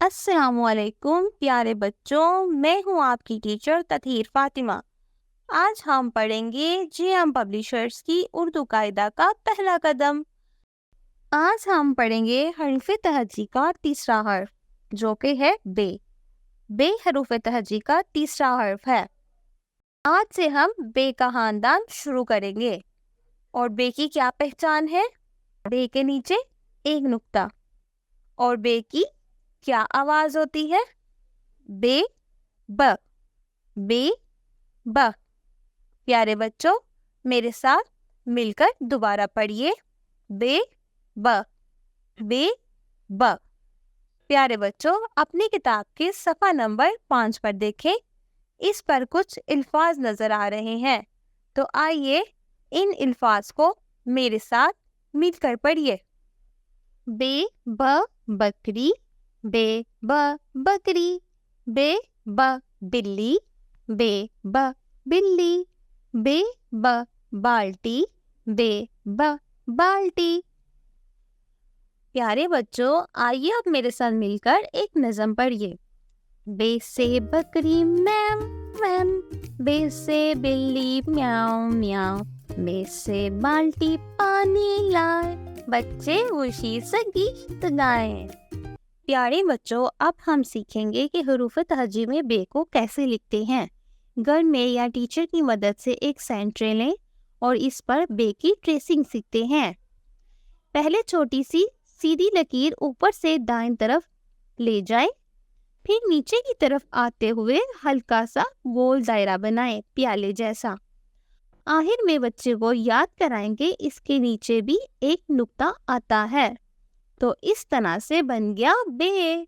السلام علیکم پیارے بچوں، میں ہوں آپ کی ٹیچر تطہیر فاطمہ۔ آج ہم پڑھیں گے جے پبلشرز کی اردو قاعدہ کا پہلا قدم۔ آج ہم پڑھیں گے حروف تہجی کا تیسرا حرف جو کہ ہے بے۔ بے حروف تہجی کا تیسرا حرف ہے۔ آج سے ہم بے کا خاندان شروع کریں گے۔ اور بے کی کیا پہچان ہے؟ بے کے نیچے ایک نقطہ۔ اور بے کی کیا آواز ہوتی ہے؟ بے ب، بے ب۔ پیارے بچوں، میرے ساتھ مل کر دوبارہ پڑھیے، بے ب، بے ب۔ پیارے بچوں، اپنی کتاب کے صفحہ نمبر 5 پر دیکھیں۔ اس پر کچھ الفاظ نظر آ رہے ہیں، تو آئیے ان الفاظ کو میرے ساتھ مل کر پڑھیے۔ بے ب بکری، بے ب بکری، بے ب بلی، بے ب بلی، بے ب بالٹی، بے ب بالٹی۔ پیارے بچوں، آئیے اب میرے ساتھ مل کر ایک نظم پڑھیے۔ بے سے بکری میاؤ میاؤ، بے سے بلی میاؤ میاؤ، بے سے بالٹی پانی لائے، بچے خوشی سے گیت گائیں۔ پیارے بچوں، اب ہم سیکھیں گے کہ حروف تہجی میں بے کو کیسے لکھتے ہیں۔ گھر میں یا ٹیچر کی مدد سے ایک سینٹرے لیں اور اس پر بے کی ٹریسنگ سیکھتے ہیں۔ پہلے چھوٹی سی سیدھی لکیر اوپر سے دائیں طرف لے جائیں، پھر نیچے کی طرف آتے ہوئے ہلکا سا گول دائرہ بنائیں، پیالے جیسا۔ آخر میں بچے کو یاد کرائیں گے اس کے نیچے بھی ایک نقطہ آتا ہے، تو اس طرح سے بن گیا بے۔